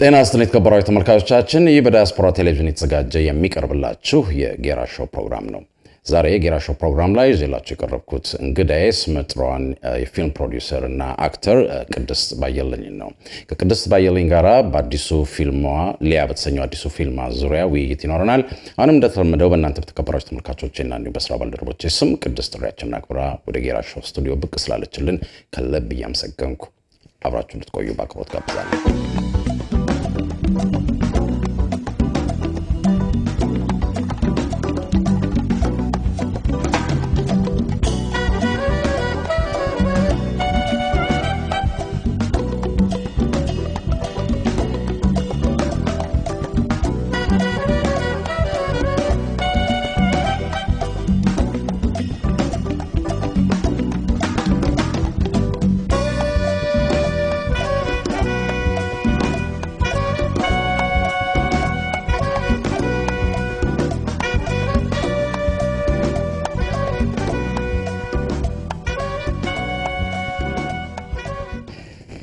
ጤና ይስጥልኝ ተከበራችሁ ተመልካቾቻችን ይህ በዲያስፖራ ቴሌቪዥን የተዘጋጀ የሚቀርብላችሁ የጌራ ሾው ፕሮግራም ነው። ዛሬ የጌራ ሾው ፕሮግራም ላይ ይዤላችሁ የቀረብኩት እንግዳዬ ስመጥሯን የፊልም ፕሮዲዩሰር እና አክተር ቅድስት ባየልኝ ነው። ከቅድስት ባየልኝ ጋራ በአዲሱ ፊልሟ ሊያ በተሰኘው አዲሱ ፊልም ዙሪያ ውይይት ይኖረናል። አሁንም እንደተለመደው በእናንተ ተከበራችሁ ተመልካቾቼና እንዲሁም በስራ ባልደረቦቼ ስም ቅድስት ጥሪያችንን አክብራ ወደ ጌራ ሾው ስቱዲዮ ብቅ ስላለችልን ከልብ እያመሰገንኩ አብራችሁ እንድትቆዩ በአክብሮት ጋብዛለሁ።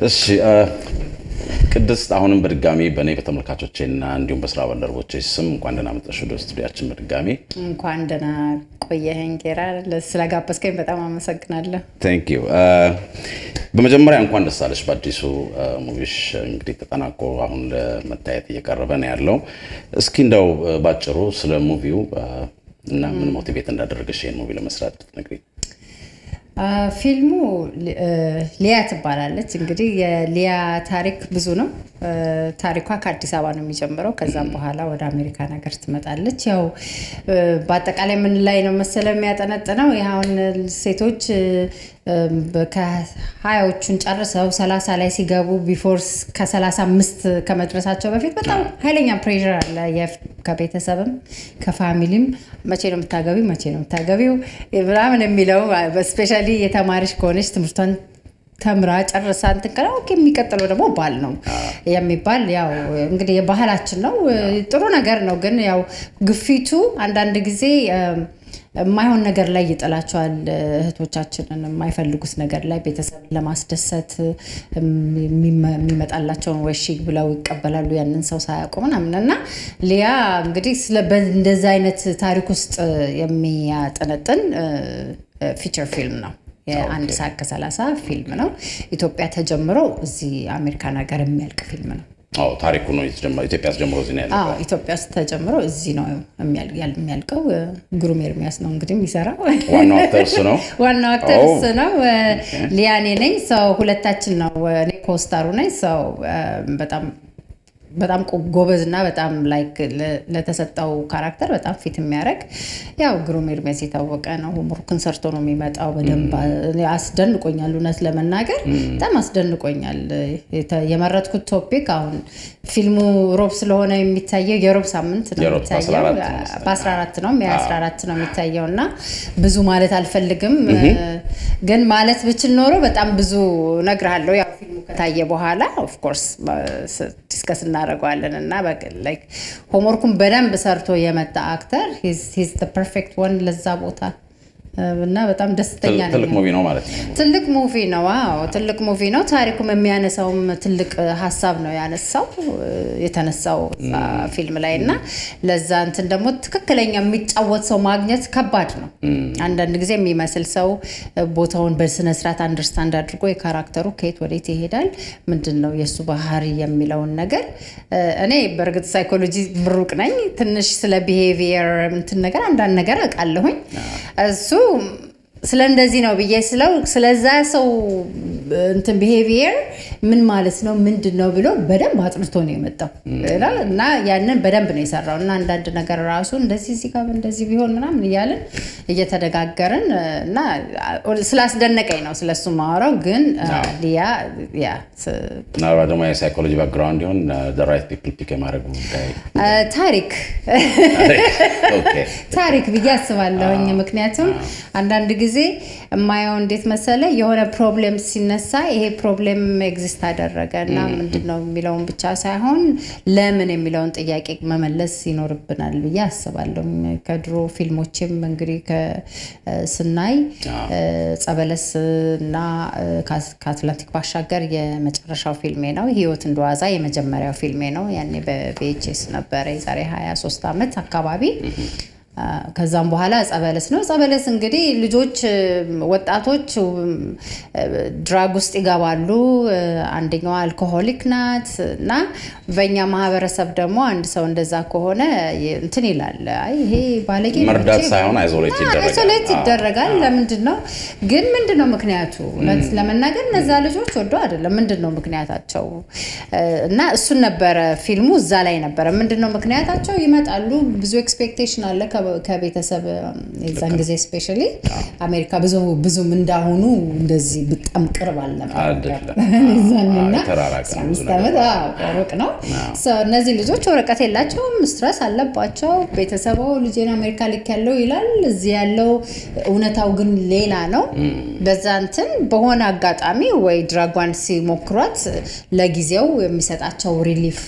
እሺ ቅድስት አሁንም በድጋሚ በኔ በተመልካቾቼና እንዲሁም በስራ ባልደረቦቼ ስም እንኳን ደህና መጣሽ ወደ ስቱዲዮአችን በድጋሚ እንኳን ደህና ቆየኸኝ ጌራ ስለጋበዝከኝ በጣም አመሰግናለሁ። Thank you በመጀመሪያ እንኳን ደስ አለሽ በአዲሱ ሙቪሽ እንግዲህ ተጠናቆ አሁን ለመታየት እየቀረበ ነው ያለው። እስኪ እንደው ባጭሩ ስለ ሙቪው እና ምን ሞቲቬት እንዳደረገሽ ይሄን ሙቪ ለመስራት ብትነግሪኝ። ፊልሙ ሊያ ትባላለች። እንግዲህ የሊያ ታሪክ ብዙ ነው። ታሪኳ ከአዲስ አበባ ነው የሚጀምረው። ከዛም በኋላ ወደ አሜሪካ ነገር ትመጣለች። ያው በአጠቃላይ ምን ላይ ነው መሰለው የሚያጠነጥነው ያውን ሴቶች ከ20ዎቹን ጨርሰው 30 ላይ ሲገቡ ቢፎርስ ከ35 ከመድረሳቸው በፊት በጣም ኃይለኛ ፕሬሸር አለ ከቤተሰብም ከፋሚሊም መቼ ነው የምታገቢው ምናምን የሚለው ስፔሻሊ የተማሪሽ ከሆነች ትምህርቷን ተምራ ጨርሳ እንትን ኦኬ የሚቀጥለው ደግሞ ባል ነው የሚባል ያው እንግዲህ የባህላችን ነው። ጥሩ ነገር ነው ግን ያው ግፊቱ አንዳንድ ጊዜ የማይሆን ነገር ላይ ይጥላቸዋል። እህቶቻችንን የማይፈልጉት ነገር ላይ ቤተሰብ ለማስደሰት የሚመጣላቸውን ወሺ ብለው ይቀበላሉ ያንን ሰው ሳያውቁ ምናምንና ሊያ እንግዲህ እንደዛ አይነት ታሪክ ውስጥ የሚያጠነጥን ፊቸር ፊልም ነው። የአንድ ሰዓት ከ30 ፊልም ነው። ኢትዮጵያ ተጀምሮ እዚህ አሜሪካን ሀገር የሚያልቅ ፊልም ነው። ታሪኩ ነው የተጀመረው ኢትዮጵያ ተጀምሮ እዚህ ነው ያለው። ኢትዮጵያ ተጀምሮ እዚህ ነው የሚያልቀው። ግሩም ኤርሚያስ ነው እንግዲህ የሚሰራው። ዋናው አክተርስ ነው። ሊያኔ ነኝ። ሰው ሁለታችን ነው። እኔ ኮስታሩ ነኝ። ሰው በጣም ጎበዝና በጣም ላይክ ለተሰጠው ካራክተር በጣም ፊት የሚያረግ ያው ግሩም ኤርሚያስ የታወቀ ነው። ሆምወርክን ሰርቶ ነው የሚመጣው። በደንብ አስደንቆኛል። እውነት ለመናገር በጣም አስደንቆኛል። የመረጥኩት ቶፒክ አሁን ፊልሙ ሮብ ስለሆነ የሚታየው የሮብ ሳምንት ነው የሚታየው። በ14 ነው የ14 ነው የሚታየውና ብዙ ማለት አልፈልግም ግን ማለት ብችል ኖሮ በጣም ብዙ ነግራለሁ። ያው ፊልሙ ከታየ በኋላ ኦፍ ኮርስ ዲስከስ እናደርጋለንና ላይክ ሆምወርኩን በደንብ ሰርቶ የመጣ አክተር he's the perfect one ለዛ ቦታ እና በጣም ደስተኛ ነኝ። ትልቅ ሙቪ ነው ማለት ነው። ትልቅ ሙቪ ነው። አዎ ትልቅ ሙቪ ነው። ታሪኩም የሚያነሳው ትልቅ ሐሳብ ነው ያነሳው የተነሳው ፊልም ላይና ለዛ እንትን ደግሞ ትክክለኛ የሚጫወት ሰው ማግኘት ከባድ ነው። አንዳንድ ጊዜ የሚመስል ሰው ቦታውን በስነ ስርዓት አንደርስታንድ አድርጎ የካራክተሩ ከየት ወዴት ይሄዳል ምንድነው የሱ ባህሪ የሚለውን ነገር እኔ በርግጥ ሳይኮሎጂ ብሩቅ ነኝ። ትንሽ ስለ ቢሄቪየር እንትን ነገር አንዳንድ ነገር አውቃለሁኝ። እሱ ስለ እንደዚህ ነው ብዬ ስለዛ ሰው እንትን ቢሄቪየር ምን ማለት ነው ምንድነው ብሎ በደንብ አጥርቶ ነው የመጣው እና ያንን በደንብ ነው የሰራውና አንዳንድ ነገር ራሱ እንደዚህ እዚህ ጋር እንደዚህ ቢሆን ምናምን ይያልን እየተደጋገረን እና ስላስደነቀኝ ነው ስለሱ ማወራው። ግን ሊያ now ደግሞ የሳይኮሎጂ ባክግራውንድ ይሁን the right people pick ማድረግ ታሪክ ብዬ አስባለሁኝ። ምክንያቱም አንዳንድ ጊዜ የማየው እንዴት መሰለ የሆነ ፕሮብሌም ሲነሳ ሲነሳ ይሄ ፕሮብሌም ኤግዚስት አደረገና ምንድነው የሚለውን ብቻ ሳይሆን ለምን የሚለውን ጥያቄ መመለስ ይኖርብናል ብዬ አስባለሁ ከድሮ ፊልሞችም እንግዲህ ከስናይ ጸበለስና ከአትላንቲክ ባሻገር የመጨረሻው ፊልሜ ነው ህይወት እንደዋዛ የመጀመሪያው ፊልሜ ነው ያኔ በቪኤችኤስ ነበር የዛሬ 23 ዓመት አካባቢ ከዛም በኋላ ጸበለስ ነው ጸበለስ እንግዲህ ልጆች ወጣቶች ድራግ ውስጥ ይገባሉ አንደኛው አልኮሆሊክ ናትና በእኛ ማህበረሰብ ደግሞ አንድ ሰው እንደዛ ከሆነ እንትን ይላል አይ ይሄ ባለጌ መርዳት ሳይሆን አይዞሌት ይደረጋል ለምንድነው ግን ምንድነው ምክንያቱ ለመናገር እነዛ ልጆች ወዶ አይደለም ምንድነው ምክንያታቸው እና እሱን ነበር ፊልሙ እዛ ላይ ነበር ምንድነው ምክንያታቸው ይመጣሉ ብዙ ኤክስፔክቴሽን አለ ከቤተሰብ የዛን ጊዜ ስፔሻሊ አሜሪካ ብዙ እንዳሆኑ እንደዚህ በጣም ቅርብ አልነበረ እዛንና ሩቅ ነው እነዚህ ልጆች ወረቀት የላቸውም ስትረስ አለባቸው ቤተሰቡ ልጄን አሜሪካ ልክ ያለው ይላል እዚህ ያለው እውነታው ግን ሌላ ነው በዛንትን በሆነ አጋጣሚ ወይ ድራጓን ሲሞክሯት ለጊዜው የሚሰጣቸው ሪሊፍ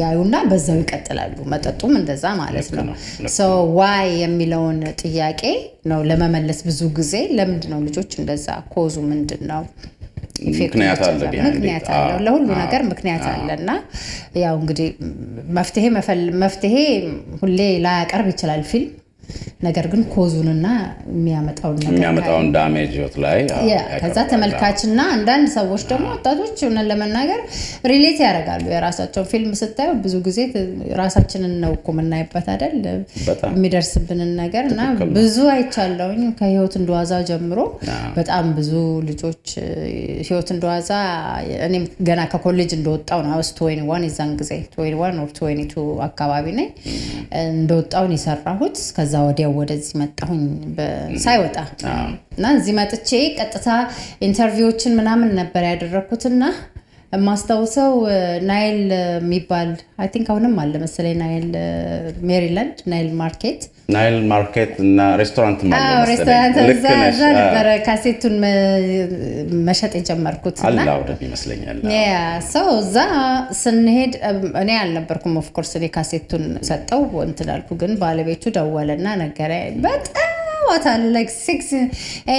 ያዩና በዛው ይቀጥላሉ መጠጡም እንደዛ ማለት ነው ሶ ዋይ የሚለውን ጥያቄ ነው ለመመለስ ብዙ ጊዜ ለምንድነው ልጆች እንደዛ ኮዙ ምንድነው ምክንያት አለ ለሁሉ ነገር ምክንያት አለና ያው እንግዲህ መፍትሄ ሁሌ ላይ ያቀርብ ይችላል ፊልም ነገር ግን ኮዙንና የሚያመጣውን ዳሜጅ ወት ላይ ከዛ ተመልካችና አንዳንድ ሰዎች ደግሞ ወጣቶች ሆነን ለመናገር ሪሌት ያደርጋሉ የራሳቸው ፊልም ስታዩ ብዙ ጊዜ ራሳችንን ነው ቆመናይበት አይደል የሚደርስብን ነገርና ብዙ አይቻለውኝ ከህይወት እንደዋዛ ጀምሮ በጣም ብዙ ልጆች ህይወት እንደዋዛ እኔም ገና ከኮሌጅ እንደወጣው ነው አውስ 21 ይዛን ጊዜ 21 or 22 አካባቢ ነኝ እንደወጣው ነው የሰራሁት ከዛ ወዲያው ወደዚህ መጣሁኝ ሳይወጣ እና እዚህ መጥቼ ቀጥታ ኢንተርቪዎችን ምናምን ነበር ያደረኩትና ማስተውሰው ናይል የሚባል አይ ቲንክ አሁንም አለ መሰለኝ ናይል ሜሪላንድ ናይል ማርኬት እና ሬስቶራንት ማለት ሬስቶራንት እዛ ነበር ካሴቱን መሸጥ የጀመርኩትና አላውደ ይመስለኛል ያ ሰው እዛ ስንሄድ እኔ አልነበርኩም ኦፍ ኮርስ እኔ ካሴቱን ሰጠው እንትላልኩ ግን ባለቤቱ ደወለና ነገረኝ በጣም ዋታል like 6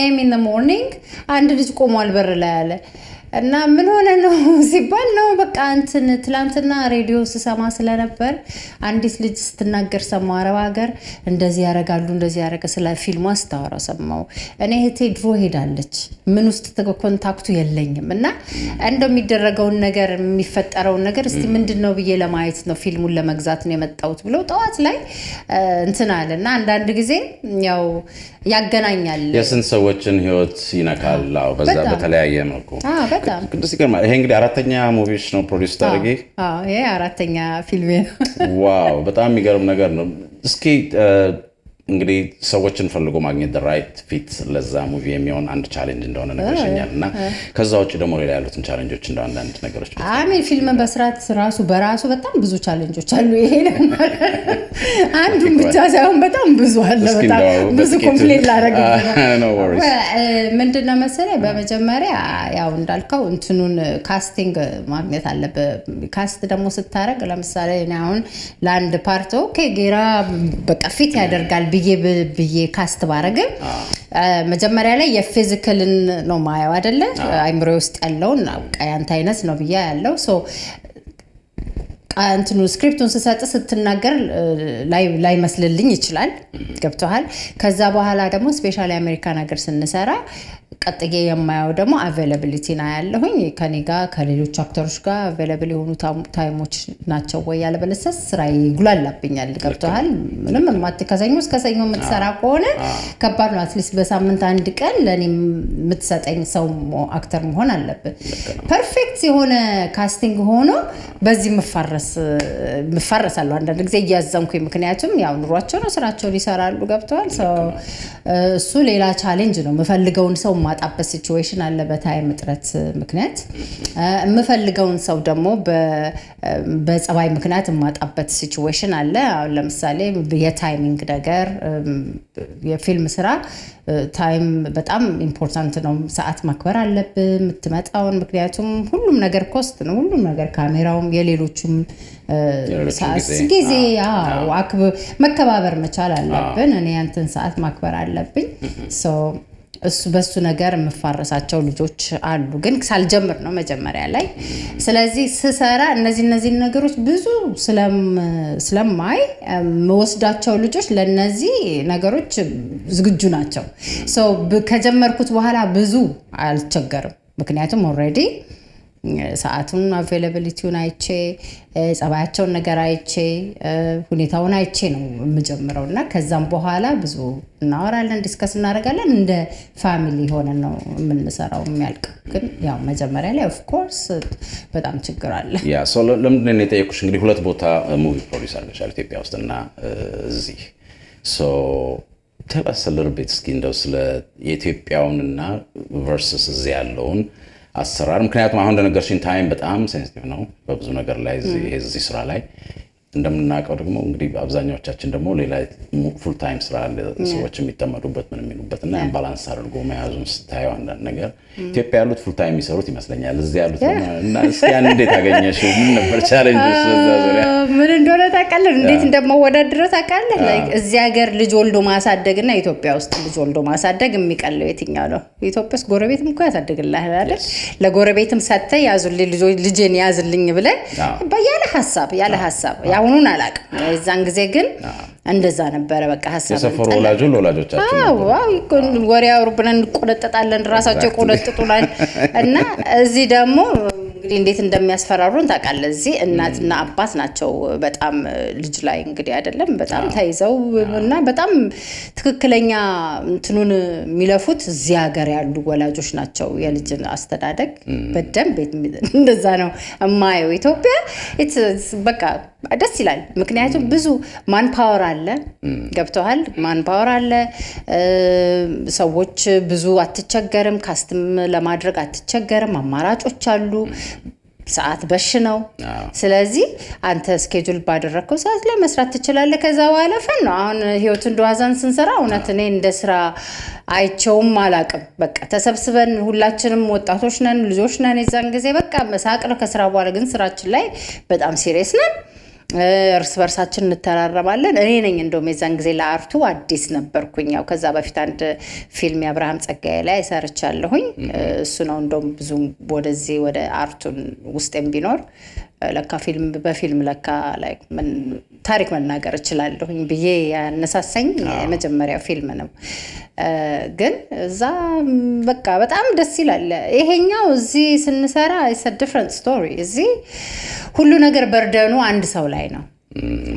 am in the morning አንድ ልጅ ቆሟል በር ላይ አለ እና ምን ሆነ ነው ሲባል ነው በቃ እንትን ትላንትና ሬዲዮ ስሰማ ስለነበር አንዲት ልጅ ስትናገር ሰማው አረብ ሀገር እንደዚህ ያረጋሉ እንደዚህ ያረጋ ስለ ፊልሙ አስተዋራ ሰማው እኔ እህቴ ድሮ ሄዳለች ምን ውስጥ ኮንታክቱ የለኝም እና እንደሚደረገው ነገር የሚፈጠረው ነገር እስቲ ምንድነው ብዬ ለማየት ነው ፊልሙን ለመግዛት ነው የመጣሁት ብለው ጠዋት ላይ እንትን አለና አንዳንድ ጊዜ ያው ያገናኛል የስንት ሰዎችን ህይወት ይነካል በዛ በተለያየ መልኩ ቅዱስ ይገርማል ይሄ እንግዲህ አራተኛ ሙቪሽ ነው ፕሮዲዩስ ታርጌ ይሄ አራተኛ ፊልም ነው ዋው በጣም የሚገርም ነገር ነው እስኪ እንግዲህ ሰዎችን ፈልጎ ማግኘት the right fit ለዛ ሙቪ የሚሆን አንድ ቻሌንጅ እንደሆነ ነገርሽኛልና ከዛ ውጪ ደግሞ ሌላ ያሉትን ቻሌንጆች እንደ አንድ ነገሮች አሜን ፊልም በስራት በራሱ በጣም ብዙ ቻሌንጆች አሉ ይሄ ነው አንዱ ብቻ ሳይሆን በጣም ብዙ አለ በጣም ብዙ ኮምፕሌት ላደርግ ምንድነው መሰለኝ በመጀመሪያ ያው እንዳልከው እንትኑን ካስቲንግ ማግኘት አለበት ካስት ደግሞ ስታረግ ለምሳሌ እኔ አሁን ላንድ ፓርት ኦኬ ጌራ በቃ ፊት ያደርጋል ብዬ ካስት ባረገ መጀመሪያ ላይ የፊዚካልን ነው ማየው አይደለ አይምሮ ውስጥ ያለውን አንተ አይነት ነው ብዬ ያለው ሶ አንተኑ ስክሪፕቱን ስትናገር ላይ መስልልኝ ይችላል ገብቷል ከዛ በኋላ ደግሞ ስፔሻሊ አሜሪካን ሀገር ስንሰራ ቀጥዬ የማያው ደግሞ አቬይላቢሊቲ ና ያለሁኝ ከኔ ጋር ከሌሎች አክተሮች ጋር አቬይላብል የሆኑ ታይሞች ናቸው ወይ ያለበለሰስ ስራይ ጉላላብኛል ገብቷል ምንም ማትከሰኞ እስከ ሰኞ የምትሰራ ከሆነ ከባድ ነው አትሊስት በሳምንት አንድ ቀን ለኔ የምትሰጠኝ ሰው አክተር መሆን አለበት ፐርፌክት የሆነ ካስቲንግ ሆኖ በዚህ መፈረሳለሁ አንዳንድ ጊዜ ያያዘንኩኝ ምክንያቱም ያው ኑሯቸው ነው ስራቸውን ይሰራሉ ገብቷል እሱ ሌላ ቻሌንጅ ነው መፈልገውን ሰው ማጣበት ሲቹዌሽን አለ በታይም እጥረት ምክንያት የምፈልገውን ሰው ደግሞ በጸባይ ምክንያት ማጣበት ሲቹዌሽን አለ አሁን ለምሳሌ የታይሚንግ ነገር የፊልም ስራ ታይም በጣም ኢምፖርታንት ነው ሰዓት ማክበር አለብን የምትመጣውን ምክንያቱም ሁሉም ነገር ኮስት ነው ሁሉም ነገር ካሜራውም የሌሎችም ሰዓት ጊዜ መከባበር መቻል አለብን እኔ አንተን ሰዓት ማክበር አለብኝ ሶ እሱ በሱ ነገር መፋረሳቸው ልጆች አሉ ግን ሳልጀምር ነው መጀመሪያ ላይ ስለዚህ ስሰራ እነዚህ ነገሮች ብዙ ስለማይ መወስዳቸው ልጆች ለነዚህ ነገሮች ዝግጁ ናቸው ሶ ከጀመርኩት በኋላ ብዙ አልቸገርም ምክንያቱም ኦሬዲ ሰዓቱን አቬይላቢሊቲውን አይቼ ጸባያቸውን ነገር አይቼ ሁኔታውን አይቼ ነው የምጀምረውና ከዛም በኋላ ብዙ እናወራለን ዲስከስ እናደርጋለን እንደ ፋሚሊ ሆነን ነው የምንሰራው የሚያልቅ ግን ያው መጀመሪያ ላይ ኦፍ ኮርስ በጣም ችግር አለ ያ ሶ ለምን ነው የጠየኩሽ እንግዲህ ሁለት ቦታ ሙቪ ፕሮዲዩሰር ነሻል ኢትዮጵያ ውስጥና እዚህ ሶ tell us a little bit እስኪ እንደው ስለ የኢትዮጵያውንና versus እዚህ ያለውን አሰራር ምክንያቱም አሁን እንደነገርሽኝ ታይም በጣም ሴንሲቲቭ ነው በብዙ ነገር ላይ እዚህ ስራ ላይ እንደምናቀው ደግሞ እንግዲህ አብዛኛዎቻችን ደግሞ ሌላ ፉል ታይም ስራ ሰዎች የሚጠመዱበት ምን የሚሉበትና ባላንስ አድርጎ መያዙን ስታዩ አንዳንድ ነገር ኢትዮጵያ ያሉት ፉል ታይም ይሰሩት ይመስለኛል እዚህ ያሉት እና እስኪያን እንዴት አገኘሽው ምን ነበር ቻሌንጅስ እዛ ዙሪያ ምን እንደሆነ ታውቃለህ እንዴት እንደማወዳደረው ታውቃለህ ላይክ እዚህ ሀገር ልጅ ወልዶ ማሳደግና ኢትዮጵያ ውስጥ ልጅ ወልዶ ማሳደግ የሚቀለው የትኛው ነው ኢትዮጵያ ውስጥ ጎረቤትም እኮ ያሳድግልሃል አይደል ለጎረቤትም ሰጥተህ ያዙልኝ ልጄን ያዝልኝ ብለህ ያለ ሐሳብ ያውኑን አላቅ እዛን ጊዜ ግን እንደዛ ነበር በቃ ሐሳብ የሰፈሩ ወላጆቻችን ወሬ አውሩብን ቆነጠጣለን ራሳቸው ቆነጥጡናል እና እዚህ ደግሞ እንግዲህ እንዴት እንደሚያስፈራሩን ታውቃለህ እዚህ እናትና አባት ናቸው በጣም ልጅ ላይ እንግዲህ አይደለም በጣም ታይዘው እና በጣም ትክክለኛ እንትኑን የሚለፉት እዚህ ሀገር ያሉ ወላጆች ናቸው የልጅን አስተዳደግ በደንብ እንደዛ ነው እማየው ኢትዮጵያ በቃ ደስ ይላል ምክንያቱም ብዙ ማን ፓወር አለ ገብተዋል ማን ፓወር አለ ሰዎች ብዙ አትቸገርም ካስተም ለማድረግ አትቸገርም አማራጮች አሉ ሰዓት በሽ ነው ስለዚህ አንተ ስኬጁል ባደረከው ሰዓት ላይ መስራት ትችላለህ ከዛ በኋላ ፈን ነው አሁን ህይወት እንደዋዛን ስንሰራ እውነት እኔ እንደ ስራ አይቼውም አላቅም በቃ ተሰብስበን ሁላችንም ወጣቶች ነን ልጆች ነን የዛን ጊዜ በቃ መሳቅ ነው ከስራ በኋላ ግን ስራችን ላይ በጣም ሲሪየስ ነን እርስ በርሳችን እንተራረባለን እኔ ነኝ እንደውም የዛን ጊዜ ለአርቱ አዲስ ነበርኩኝ ያው ከዛ በፊት አንድ ፊልም ያብርሃም ጸጋዬ ላይ ሰርቻለሁኝ እሱ ነው እንደውም ብዙ ወደዚህ ወደ አርቱን ውስጥም ቢኖር ለካ በፊልም ለካ ላይክ ታሪክ መናገር እችላለሁኝ ብዬ ያነሳሰኝ የመጀመሪያው ፊልም ነው ግን እዛ በቃ በጣም ደስ ይላል ይሄኛው እዚህ ስንሰራ it's a different story እዚህ ሁሉ ነገር በርደኑ አንድ ሰው ላይ ነው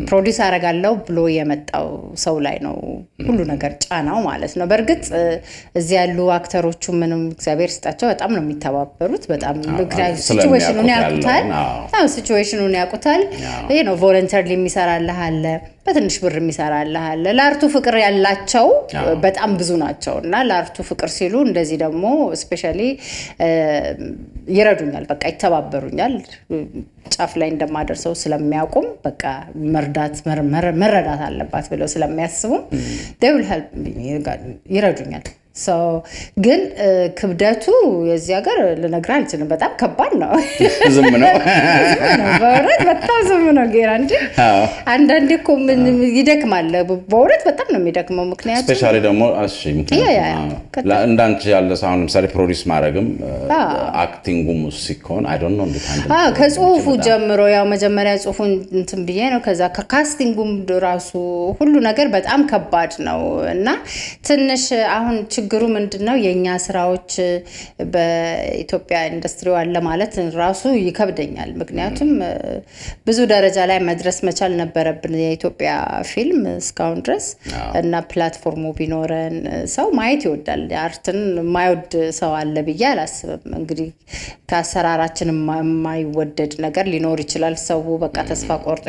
ፕሮዲዩስ አረጋለው ብሎ የመጣው ሰው ላይ ነው ሁሉ ነገር ጫናው ማለት ነው በርግጥ እዚህ ያሉ አክተሮቹ ምንም እግዚአብሔር ስጣቸው በጣም ነው የሚተባበሩት በጣም ሲቹዌሽኑን ያቁታል ይሄ ነው ቮለንተሪ የሚሰራልህ አለ በትንሽ ብር የሚሰራልህ አለ ለአርቱ ፍቅር ያላቸው በጣም ብዙ ናቸውና ለአርቱ ፍቅር ሲሉ እንደዚህ ደግሞ ስፔሻሊ ይረዱኛል በቃ ይተባበሩኛል ጫፍ ላይ እንደማደርሰው ስለሚያቆም በቃ መረዳት አለባት ብለው ስለሚያስቡ they will help me ይረዱኛል so ግን ክብደቱ የዚህ ሀገር ልነግርህ አልችልም በጣም ከባድ ነው ዝም ነው በእውነት በጣም ዝም ነው ጌራ እንጂ አንዳንዴ እኮ ምን ይደክማል በእውነት በጣም ነው የሚደክመው ምክንያቱም ስፔሻሊ ደግሞ እሺ እንዳንቺ ያለ ሳውንድ ምሳሌ ፕሮዲዩስ ማድረግም አክቲንጉም ሲኮን I don't know እንዴት አንድ ከጽሁፉ ጀምሮ ያው መጀመሪያ ጽሁፉን እንትን ብዬ ነው ከዛ ከካስቲንጉም ራሱ ሁሉ ነገር በጣም ከባድ ነው እና ትንሽ አሁን ችግሩ ምንድነው የኛ ስራዎች በኢትዮጵያ ኢንዱስትሪ አለ ማለት ራሱ ይከብደኛል ምክንያቱም ብዙ ደረጃ ላይ መድረስ መቻል ነበረብን የኢትዮጵያ ፊልም እስካሁን ድረስ እና ፕላትፎርሙ ቢኖረን ሰው ማየት ይወዳል አርትን ማይወድ ሰው አለ ብዬ አላስብም እንግዲህ ታሰራራችን የማይወደድ ነገር ሊኖር ይችላል ሰው በቃ ተስፋ ቆርጦ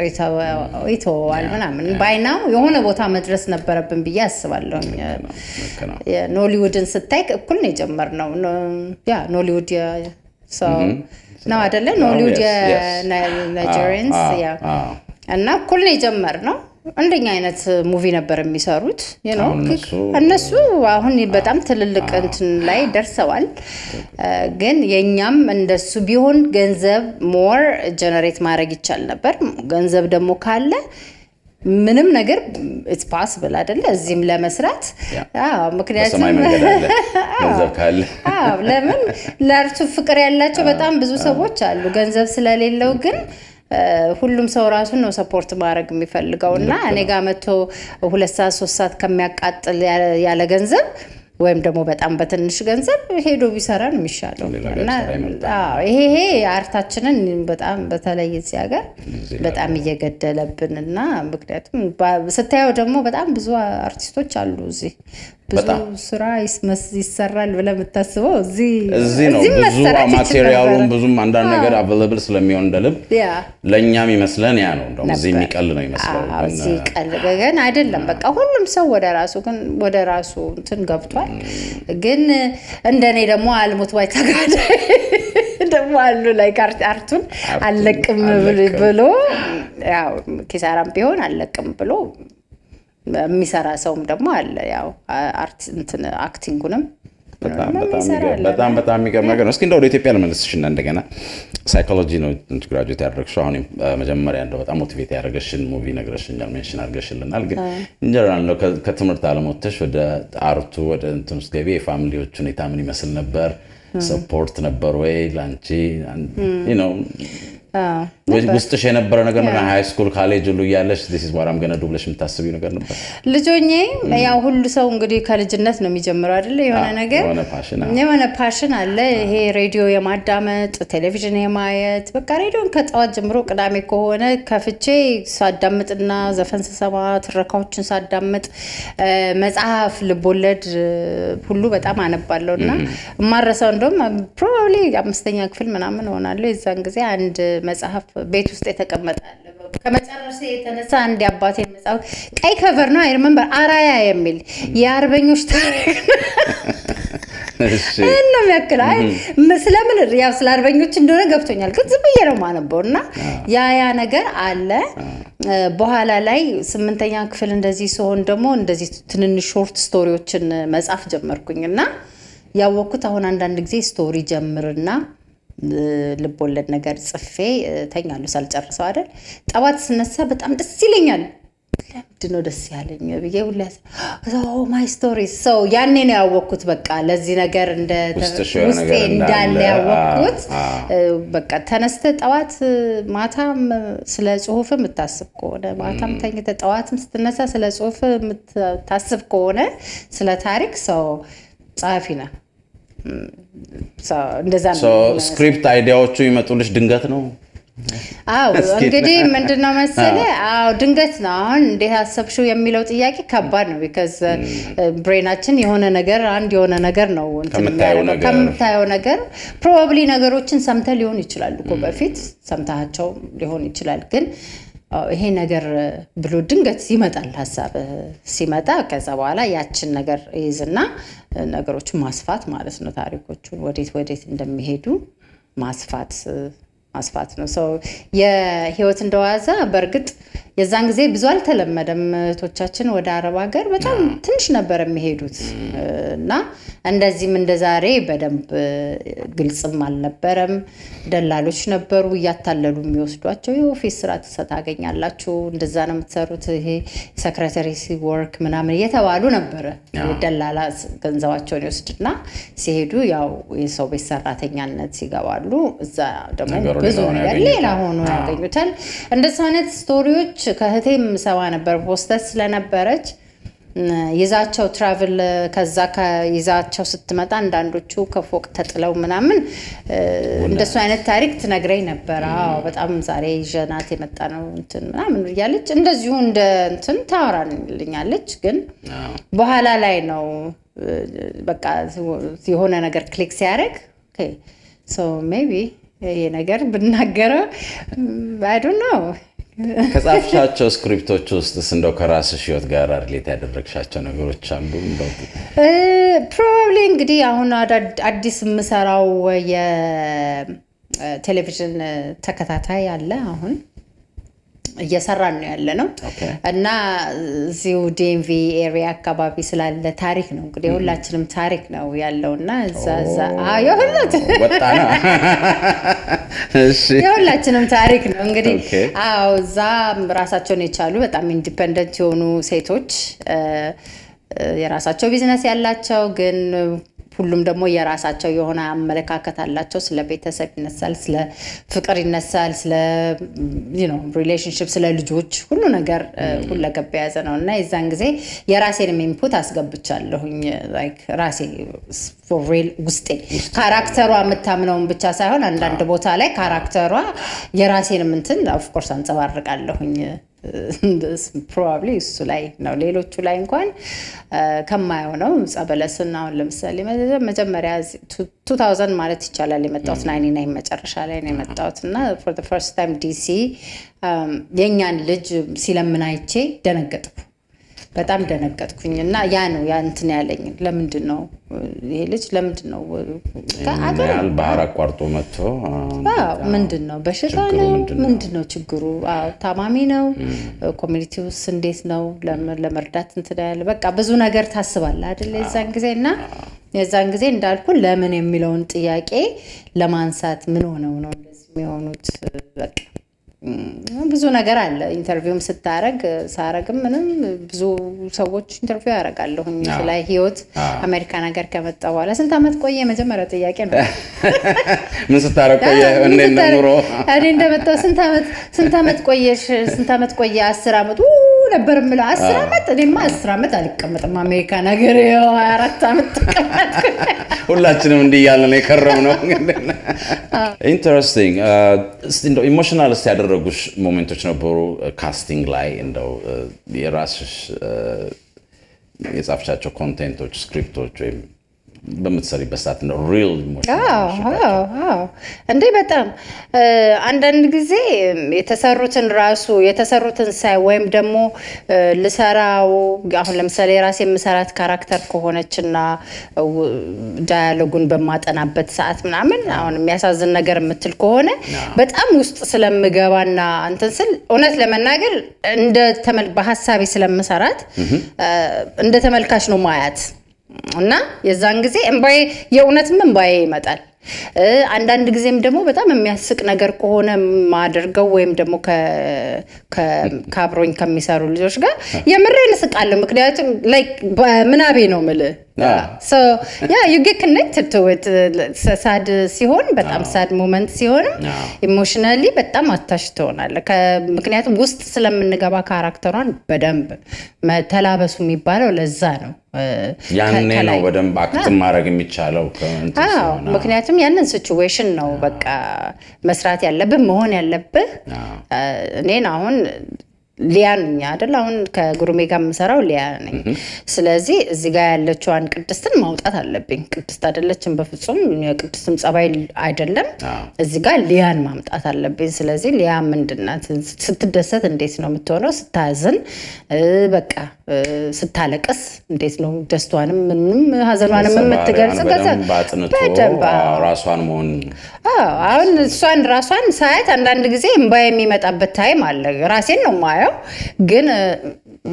ይተዋል ምናምን ባይናው የሆነ ቦታ መድረስ ነበረብን ብዬ አስባለሁ ኖሊውድን ስታይ እኩል ነው የጀመርነው ያ ኖሊውድ ሰው ነው አይደለ ኖሊውድ ናይጄሪያንስ ያ እና እኩል ነው የጀመርነው አንደኛ አይነት ሙቪ ነበር የሚሰሩት እነሱ አሁን በጣም ትልልቅ እንትን ላይ ደርሰዋል ግን የኛም እንደሱ ቢሆን ገንዘብ ሞር ጀነሬት ማድረግ ይቻል ነበር ገንዘብ ደግሞ ካለ ምንም ነገር it's possible አይደለ እዚህም ለመስራት ምክንያቱም ገንዘብ ካለ ለምን ለአርቱ ፍቅር ያላቸው በጣም ብዙ ሰዎች አሉ ገንዘብ ስለሌለው ግን ሁሉም ሰው ራሱን ነው ሰፖርት ማድረግ የሚፈልገውና እኔ ጋር መጥቶ 2 ሰዓት 3 ሰዓት ከሚያቃጥል ያለ ገንዘብ ወይም ደግሞ በጣም በትንሽ ገንዘብ ሄዶ ቢሰራ ነው የሚሻለው እና ይሄ አርታችንን በጣም በተለይ እዚህ ሀገር በጣም እየገደለብንና ምክንያቱም ስታየው ደግሞ በጣም ብዙ አርቲስቶች አሉ እዚህ ብዙ ስራ ይሰራል ብለ መታስበው እዚህ ነው ብዙ ማቴሪያሉን ብዙም አንዳንድ ነገር አቬሌብል ስለሚሆን እንደልብ ለኛም ይመስለን ያ ነው እንደውም እዚህ የሚቀል ነው ይመስላል እዚህ ቀል ግን አይደለም በቃ ሁሉም ሰው ወደ ራሱ እንትን ገብቷል ግን እንደኔ ደግሞ አልሞት ባይ ተጋደ ደግሞ አሉ ላይ አርቱን አለቅም ብሎ ያው ኪሳራም ቢሆን አለቅም ብሎ የሚሰራ ሰውም ደግሞ አለ ያው አርት እንትን አክቲንጉንም በጣም የሚገርም ነገር ነው እስኪ እንደው ኢትዮጵያ ለመለስሽና እንደገና ሳይኮሎጂ ነው ግራጁዌት ያደረግሽው አሁን መጀመሪያ እንደው በጣም ሞቲቬት ያደረገሽን ሙቪ ነግረሽኛል ሜንሽን አድርገሽልናል ግን ኢንጀነራል ነው ከትምህርት አለሞተሽ ወደ አርቱ ወደ እንትን ውስጥ ገቢ የፋሚሊዎች ሁኔታ ምን ይመስል ነበር ሰፖርት ነበር ወይ ላንቺ ውስጥሽ የነበረ ነገር ነው ሃይ ስኩል ኮሌጅ ሁሉ ያለሽ this is what I'm going to do ብለሽ የምታስቢው ነገር ነበር ልጆኜ ያው ሁሉ ሰው እንግዲህ ከልጅነት ነው የሚጀምረው አይደል የሆነ ነገር የሆነ ፓሽን አለ ይሄ ሬዲዮ የማዳመጥ ቴሌቪዥን የማየት በቃ ሬዲዮን ከጠዋት ጀምሮ ቅዳሜ ከሆነ ከፍቼ ሳዳምጥና ዘፈን ሰማ ትረካዎችን ሳዳምጥ መጽሐፍ ልቦለድ ሁሉ በጣም አነባለውና ማረሳው እንደውም probably 5ኛ ክፍል ምናምን ሆናለሁ የዛን ጊዜ አንድ መጽሐፍ ቤት ውስጥ የተቀመጣለ ከመጨረሻ የተነሳ አንድ አባቴ መጽሐፍ ቀይ ከቨር ነው አይ ሪሜምበር አራያ የሚል የአርበኞች ታሪክ እና መከራይ ስለምን ያው ስለ አርበኞች እንደሆነ ገብቶኛል ግን ዝም ብዬ ነው ማነበውና ያ ነገር አለ በኋላ ላይ 8ኛ ክፍል እንደዚህ ሲሆን ደግሞ እንደዚህ ትንንሽ ሾርት ስቶሪዎችን መጻፍ ጀመርኩኝና ያወኩት አሁን አንዳንድ ጊዜ ስቶሪ ጀምርና ልቦለድ ነገር ጽፌ ተኛለሁ ሳልጨርሰው አይደል ጠዋት ስነሳ በጣም ደስ ይለኛል ለምንድነው ደስ ያለኝ ብዬ ሁሉ ማይ ስቶሪ ያኔ ነው ያወኩት በቃ ለዚህ ነገር እንደ ውስጤ እንዳለ ያወኩት በቃ ተነስተ ጠዋት ማታም ስለ ጽሁፍ የምታስብ ከሆነ ማታም ተኝተ ጠዋትም ስትነሳ ስለ ጽሁፍ የምታስብ ከሆነ ስለ ታሪክ ጻፊ ነህ እንደዛ ነው ስክሪፕት አይዲያዎቹ ይመጡልሽ ድንገት ነው እንግዲህ ምንድነው መሰለህ ድንገት ነው አሁን እንዴት አሰብሽው የሚለው ጥያቄ ከባድ ነው because ብሬናችን የሆነ ነገር ነው ከምታየው ነገር probably ነገሮችን ሰምተ ሊሆን ይችላል እኮ በፊት ሰምታቸው ሊሆን ይችላል ግን ይሄ ነገር ብሎ ድንገት ይመጣል ሐሳብ ሲመጣ ከዛ በኋላ ያችን ነገር ይዝና ነገሮችን ማስፋት ማለት ነው ታሪኮቹን ወዴት እንደሚሄዱ ማስፋት ነው የህይወት እንደዋዛ በርግጥ የዛን ጊዜ ብዙ አልተለመደም እህቶቻችን ወደ አረብ ሀገር በጣም ትንሽ ነበር የሚሄዱት እና እንደዚህም እንደዛሬ በደንብ ግልጽም አልነበረም ደላሎች ነበሩ ያታለሉ የሚወስዷቸው የኦፊስ ስራ ተሰጣገኛላችሁ እንደዛ ነው የምትሰሩት ይሄ ሴክሬታሪ ወርክ ምናምን እየተባሉ ነበር ደላላ ገንዘባቸውን ይወስድና ሲሄዱ ያው የሰው ቤት ሰራተኛነት ሲገባሉ እዛ ደግሞ ብዙ ነገር ሌላ ሆኖ ያገኙታል እንደዛ አይነት ስቶሪዎች ከህቴም ሰባ ነበር ፖስተስ ስለነበረች ይዛቸው ትራቨል ከዛ ከይዛቸው ስትመጣ አንዳንዶቹ ከፎቅ ተጥለው ምናምን እንደሱ አይነት ታሪክ ትነግረኝ ነበር በጣም ዛሬ ጀናት የመጣ ነው እንትን ምናምን ያለች እንደዚሁ እንደ እንትን ታወራልኛለች ግን በኋላ ላይ ነው በቃ የሆነ ነገር ክሊክ ሲያደርግ maybe ይሄ ነገር ብናገረው I don't know ከጻፍሻቸው ስክሪፕቶች ውስጥ እንደው ከራስሽ ህይወት ጋር ሪሌት ያደረግሻቸው ነገሮች አሉ እንደው probably እንግዲህ አሁን አዲስ ምሰራው የቴሌቪዥን ተከታታይ አለ አሁን እየሰራን ነው ያለነው እና እዚሁ ዲኤምቪ ኤሪያ አካባቢ ስላለ ታሪክ ነው እንግዲህ ሁላችንም ታሪክ ነው ያለውና እዛዛ ወጣና እሺ ሁላችንም ታሪክ ነው እንግዲህ እዛ ራሳቸውን የቻሉ በጣም ኢንዲፔንደንት የሆኑ ሴቶች የራሳቸው ቢዝነስ ያላቸው ግን ሁሉም ደግሞ የራሳቸው የሆነ አመለካከት አላቸው ስለ ቤተሰብ ይነሳል ስለ ፍቅር ይነሳል ስለ ሪሌሽንሺፕ ስለ ልጆች ሁሉ ነገር ሁሉ ገብ ያዘ ነውና የዛን ጊዜ የራሴንም ኢንፑት አስገብቻለሁኝ ላይክ ራሴ for real ውስጤ ካራክተሯ መታምነውን ብቻ ሳይሆን አንዳንድ ቦታ ላይ ካራክተሯ የራሴንም እንትን of course አንጸባርቃለሁኝ probably እሱ ላይ ነው ሌሎቹ ላይ እንኳን ከማየው ነው ጸበለስና አሁን ለምሳሌ መጀመሪያ 2000 ማለት ይቻላል የመጣሁት 99 መጨረሻ ላይ ነው የመጣሁትና for the first time DC የኛን ልጅ ሲለምን አይቼ ደነገጥኩ በጣም ደነገጥኩኝና ያ ነው ያ እንትን ያለኝ ለምንድን ነው ይሄ ልጅ ለምንድን ነው አገር ባህር አቋርጦ መጥቶ ምንድን ነው በሽታ ነው ምንድን ነው ችግሩ ታማሚ ነው ኮሚኒቲውስ እንዴት ነው ለመርዳት እንትን ያለ በቃ ብዙ ነገር ታስባለ አይደል የዛን ጊዜና የዛን ጊዜ እንዳልኩ ለምን የሚለውን ጥያቄ ለማንሳት ምን ሆነው ነው እንደዚህ የሚሆኑት በቃ ብዙ ነገር አለ ኢንተርቪውም ሳረግም ምንም ብዙ ሰዎች ኢንተርቪው ያረጋለሁኝ ስለ ህይወት አሜሪካ ነገር ከመጣ በኋላ ስንት አመት ቆየ መጀመሪያ ጥያቄ ነው ምን ስታረግ ቆየ እንዴት ነው ኑሮ እኔ እንደመጣው ስንት አመት ቆየሽ ስንት አመት ቆየ 10 አመት ነበር ምለ 10 አመት እኔማ 10 አመት አልቀመጥም አሜሪካ ነገር 24 አመት ተቀመጥኩ ሁላችንም እንዲህ ያለን የከረም ነው ኢንተረስቲንግ እንደው ኢሞሽናል ያደረጉሽ ሞመንቶች ነበሩ ካስቲንግ ላይ እንደው የራስሽ የጻፍሻቸው ኮንቴንቶች ስክሪፕቶች ወይ በመትሰሪበት ሰዓት ነው ሪል ኢሞሽን እንዴ በጣም አንዳንድ ጊዜ የተሰሩትን ሳይ ወይም ደግሞ ለሰራው አሁን ለምሳሌ ራሴ የምሰራት ካራክተር ከሆነችና ዳያሎጉን በማጠናበት ሰዓት ምናምን አሁን የሚያሳዝን ነገር የምትል ከሆነ በጣም ውስጥ ስለምገባና እንትን ስል እውነት ለመናገር እንደ በሐሳቤ ስለምሰራት እንደ ተመልካች ነው ማያት እና የዛን ጊዜ እንባዬ የእውነትም እንባዬ ይመጣል አንዳንድ ጊዜም ደግሞ በጣም የሚያስቅ ነገር ከሆነ ማደርገው ወይም ደግሞ ከአብሮኝ ከሚሰሩ ልጆች ጋር የምሬን ስቃለሁ ምክንያቱም ላይክ በምናቤ ነው ማለት so yeah you get connected to it sad ሲሆን በጣም sad moment ሲሆን emotionally በጣም attached ትሆናለህ ምክንያቱም ውስጥ ስለምንገባ ካራክተሯን በደንብ ተላበሱ የሚባለው ለዛ ነው ያንኔ ነው በደንብ አክት ማድረግ የሚቻለው ምክንያቱም ያንን ሲቹዌሽን ነው በቃ መስራት ያለብህ መሆን ያለብህ እኔን አሁን ሊያን አይደል አሁን ከግሩሜ ጋር መሰራው ሊያን ነኝ ስለዚህ እዚህ ጋር ያለችዋን ቅድስትን ማውጣት አለብኝ ቅድስት አይደለችም በፍጹም የቅድስትም ጸባይ አይደለም እዚህ ጋር ሊያን ማምጣት አለብኝ ስለዚህ ሊያ ምንድናት ስትደሰት እንዴት ነው የምትሆነው ስታዝን በቃ ስታለቅስ እንዴት ነው ደስቷንም ምንም ሀዘኗንም የምትገልጽ በደንብ ራሷን መሆን አሁን ራሷን ሳይት አንዳንድ ጊዜ እንባዬ የሚመጣበት ታይም አለ ራሴን ነው ማየው ግን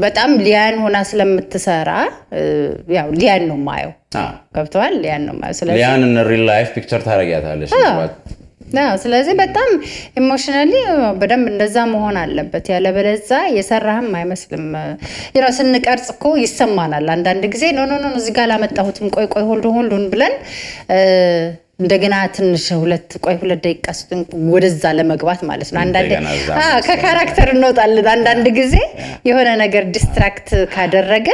በጣም ሊያን ሆና ስለምትሰራ ያው ሊያን ነው ማየው ገብቷል ሊያን ነው ማየው ስለዚህ ሊያን ሪል ላይፍ ፒክቸር ታረጋታለሽ ስለዚህ በጣም ኢሞሽናሊ በደንብ እንደዛ መሆን አለበት ያለ በለዛ የሰራህም አይመስልም ስንቀርጽ እኮ ይሰማናል አንዳንድ ጊዜ ኖ እዚህ ጋር ላመጣሁትም ቆይ ሆልዱን ብለን እንደገና ትንሽ ሁለት ደቂቃ ወደዛ ለመግባት ማለት ነው አንዳንድ ከካራክተር እንወጣለን አንዳንድ ጊዜ የሆነ ነገር ዲስትራክት ካደረገ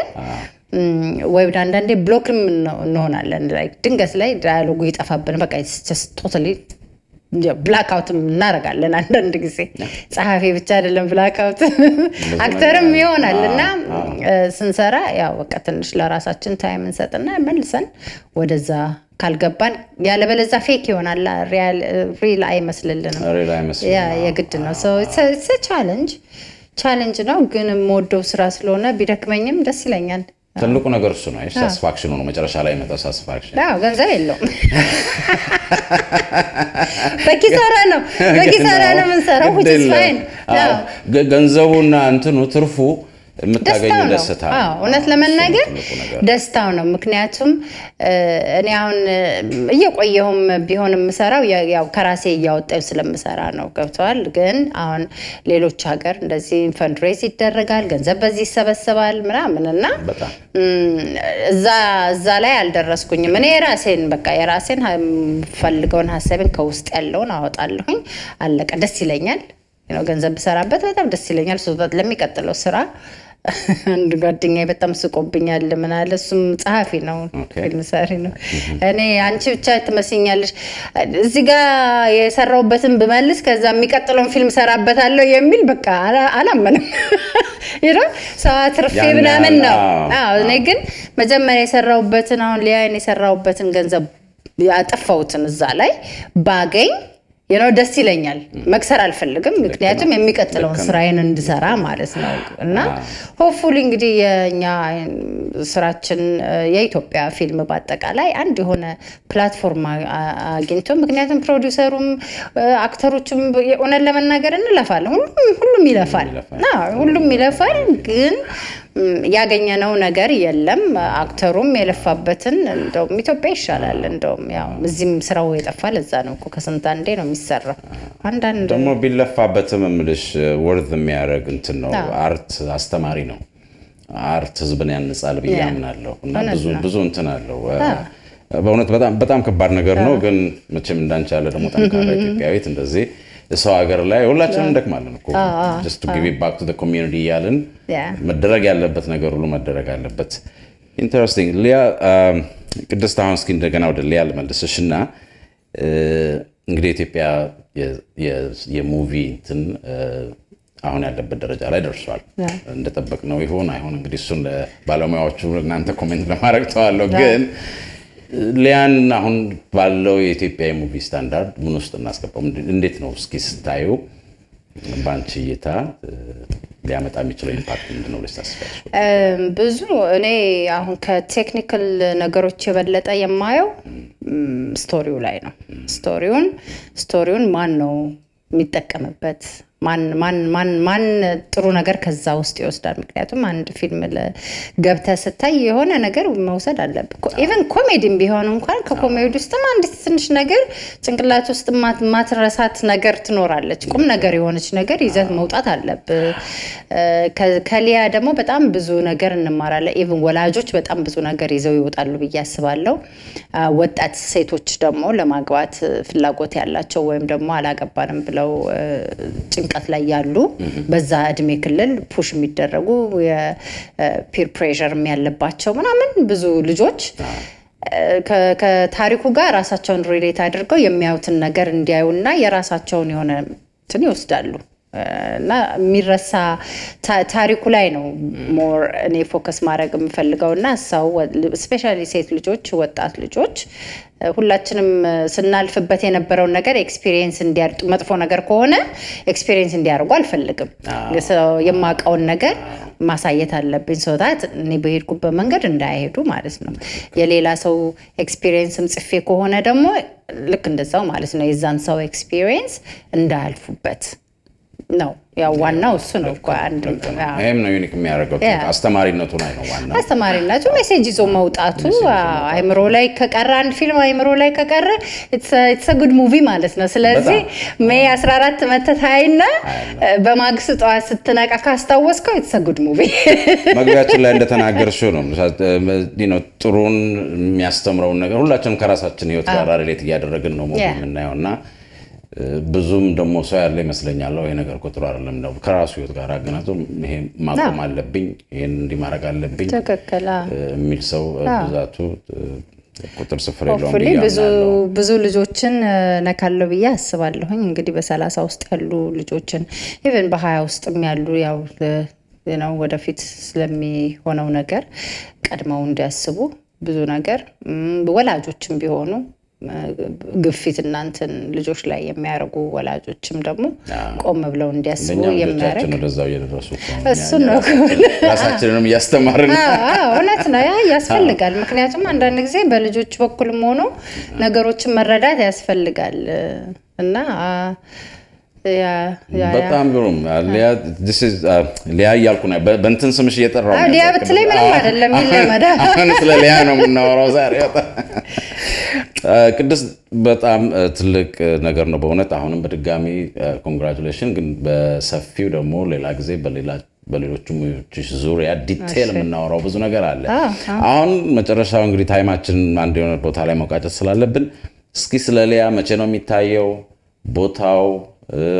ወይ አንዳንዴ ብሎክም እንሆናለን ላይክ ድንገት ላይ ዳያሎጉ ይጠፋብን በቃ just totally ብላክ አውት እናረጋለን አንዳንድ ጊዜ ጸሐፊ ብቻ አይደለም ብላክ አውት አክተርም ይሆናልና ስንሰራ ያው በቃ ትንሽ ለራሳችን ታይም እንሰጥና መልሰን ወደዛ ካልገባን ያለበለዛ ፌክ ይሆናል ሪል አይመስልልንም ያ የግድ ነው so it's a challenge ነው ግን ሞደው ስራ ስለሆነ ቢደክመኝም ደስ ይለኛል ትልቁ ነገር እሱ ነው ሳቲስፋክሽኑ ነው መጨረሻ ላይ መጣ ሳቲስፋክሽን አዎ ገንዘብ የለውም በኪሳራ ነው የምንሰራው which is fine ገንዘቡና እንትኑ ትርፉ የምታገኘው ደስታ እውነት ለመናገር ደስታው ነው ምክንያቱም እኔ አሁን እየቆየሁም ቢሆን የምሰራው ያው ከራሴ እያወጣው ስለምሰራ ነው ገብቷል ግን አሁን ሌሎች ሀገር እንደዚህ ፈንድሬዝ ይደረጋል ገንዘብ በዚህ ይሰበሰባል ምናምንና እዛ ላይ አልደረስኩኝም እኔ የራሴን ፈልገውን ሐሳቤን ከውስጥ ያለውን አወጣለሁኝ አለቀ ደስ ይለኛል ገንዘብ በሰራበት በጣም ደስ ይለኛል ለሚቀጥለው ስራ አንድ ጓደኛዬ በጣም ስቆብኛል ምን አለ እሱም ጸሐፊ ነው ፊልም ሰሪ ነው እኔ አንቺ ብቻ ትመስኛለሽ እዚህ ጋር የሰራውበትን በመልስ ከዛ የሚቀጥለውን ፊልም ሰራበታለሁ የሚል በቃ አላመንም ሰው አትርፌ ምናምን ነው እኔ ግን መጀመሪያ የሰራውበትን አሁን ሊያን የሰራውበትን ገንዘብ ያጠፋውትን እዛ ላይ ባገኝ ደስ ይለኛል መክሰር አልፈልግም ምክንያቱም የሚቀጥለውን ስራዬን እንድሰራ ማለት ነው እና ሆፕፉሊ እንግዲህ የኛ ስራችን የኢትዮጵያ ፊልም ባጠቃላይ አንድ የሆነ ፕላትፎርም አግኝቶ ምክንያቱም ፕሮዲዩሰሩም አክተሮችም ኦነን ለመናገር እንለፋለን ሁሉም ይለፋል ግን ያገኘነው ነገር የለም አክተሩም የለፋበትን እንደውም ኢትዮጵያ ይሻላል እንደውም ያው እዚህም ስራው የጠፋል እዛ ነው ከስንት አንዴ ነው የሚሰራው አንዳንድ ደግሞ ቢለፋበትም ምልሽ ወርዝ የሚያረግ እንትን ነው አርት አስተማሪ ነው አርት ህዝብን ያንጻል በያምናለሁ እና ብዙ እንትን አለው በእውነት በጣም ከባድ ነገር ነው ግን መቼም እንዳንቻለ ደግሞ ጠንካራ ኢትዮጵያዊት እንደዚህ ሰው ሀገር ላይ ሁላችንም እንደክማለን እኮ just to give it back to the community ያለን መደረግ ያለበት ነገር ሁሉ መደረግ አለበት interesting ሊያ ቅድስት አሁን እስኪ እንደገና ወደ ሊያ ልመልስሽና እንግዲህ ኢትዮጵያ የሙቪ እንትን አሁን ያለበት ደረጃ ላይ ደርሷል እንደተጠበቅነው ይሆን አይሆን እንግዲህ እሱን ባለሙያዎቹ እናንተ ኮሜንት ለማድረግ ተዋለው ግን ሊያን አሁን ባለው የኢትዮጵያ ሙቪ ስታንዳርድ ምን ውስጥ እናስቀምጣው እንዴት ነው እስኪ ስታዩ ባንቺ እይታ ሊያመጣ የሚችለው ኢምፓክት ምንድነው ለስታስፈልሽ ብዙ እኔ አሁን ከቴክኒካል ነገሮች የበለጠ የማየው ስቶሪው ላይ ነው ስቶሪውን ማን ነው የሚጠቀምበት ማን ጥሩ ነገር ከዛ ውስጥ ይወስዳል ምክንያቱም አንድ ፊልም ለገብተ ስታይ የሆነ ነገር መውሰድ አለበት ኢቭን ኮሜዲም ቢሆን እንኳን ከኮሜዲ ውስጥ አንድ ትንሽ ነገር ጭንቅላት ውስጥ ማትረሳት ነገር ትኖራለች ቁም ነገር የሆነች ነገር ይዘት መውጣት አለበት ከሊያ ደግሞ በጣም ብዙ ነገር እንማራለን ኢቭን ወላጆች በጣም ብዙ ነገር ይዘው ይወጣሉ በያስባለው ወጣት ሴቶች ደግሞ ለማግባት ፍላጎት ያላቸው ወይም ደግሞ አላገባንም ብለው ጭንቀት ላይ ያሉ በዛ እድሜ ክልል ፑሽ የሚደረጉ የፒር ፕሬሸር ያለባቸው ምናምን ብዙ ልጆች ከታሪኩ ጋር ራሳቸውን ሪሌት አድርገው የሚያዩትን ነገር እንዲያዩና የራሳቸውን የሆነ እንትን ይወስዳሉ እና የሚረሳ ታሪኩ ላይ ነው ሞር እኔ ፎከስ ማድረግ የምፈልገውና ሰው ስፔሻሊ ሴት ልጆች ወጣት ልጆች ሁላችንም ስናልፍበት የነበረው ነገር ኤክስፒሪየንስ እንዲያርጡ መጥፎ ነገር ከሆነ ኤክስፒሪየንስ እንዲያርጉ አልፈልግም የማውቀውን ነገር ማሳየት አለብኝ ሶታት እኔ በሄድኩበት መንገድ እንዳይሄዱ ማለት ነው የሌላ ሰው ኤክስፒሪየንስም ጽፌ ከሆነ ደግሞ ልክ እንደዛው ማለት ነው የዛን ሰው ኤክስፒሪየንስ እንዳያልፉበት ነው ያው ዋናው እሱ ነው እኮ አንድ አይም ነው ዩኒክ የሚያደርገው አስተማሪነቱ ላይ ነው ዋናው አስተማሪነቱ ሜሴጅ ይዞ መውጣቱ አይምሮ ላይ ከቀረ አንድ ፊልም አይምሮ ላይ ከቀረ it's a good movie ማለት ነው ስለዚህ ሜይ 14 መተታይና በማግስቱ ጧት ስትነቃ ካስታወስከው it's a good movie መግቢያችን ላይ እንደተናገርሽው ነው ጥሩን የሚያስተምረው ነገር ሁላችንም ከራሳችን ህይወት ጋር ሪሌት እያደረግን ነው ሙቪ የምናየውና ብዙም ደሞ ሰው ያለ ይመስለኛል ወይ ነገር ቁጥሩ አይደለም ነው ከራሱ ህይወት ጋር አገናኝቶ ይሄ ማቆም አለብኝ ይሄን እንዲማረግ አለብኝ ተከከላ የሚል ሰው ብዛቱ ቁጥር ስፍር የለውም ብያለሁ ብዙ ልጆችን ነካለው ብዬ አስባለሁኝ እንግዲህ በ30 ውስጥ ያሉ ልጆችን ኢቭን በ20 ውስጥም ያሉ ያው ወደፊት ስለሚሆነው ነገር ቀድመው እንዲያስቡ ብዙ ነገር ወላጆችም ቢሆኑ ግፊት እናንተን ልጆች ላይ የሚያርጉ ወላጆችም ደግሞ ቆም ብለው እንዲያስቡ የሚያረግ ነው ደዛው እየደረሱ እሱ ነው ራሳችንንም ያስተማርን እውነት ነው ያ ያስፈልጋል ምክንያቱም አንዳንድ ጊዜ በልጆች በኩልም ሆኖ ነገሮችን መረዳት ያስፈልጋል እና በጣም ግሩም ሊያ this is ሊያ ያልኩ ነው በእንትን ስምሽ እየጠራው ነው ሊያ ብትለኝ ምንም አይደለም ይለመዳ አሁን ስለ ሊያ ነው የምናወራው ዛሬ ቅድስት በጣም ትልቅ ነገር ነው በእውነት አሁንም በድጋሚ ኮንግራቹሌሽን ግን በሰፊው ደግሞ ሌላ ጊዜ በሌሎቹ ሙያዎች ዙሪያ ዲቴል የምናወራው ብዙ ነገር አለ አሁን መጨረሻው እንግዲህ ታይማችን አንድ የሆነ ቦታ ላይ መቋጨት ስላለብን እስኪ ስለ ሊያ መቼ ነው የሚታየው ቦታው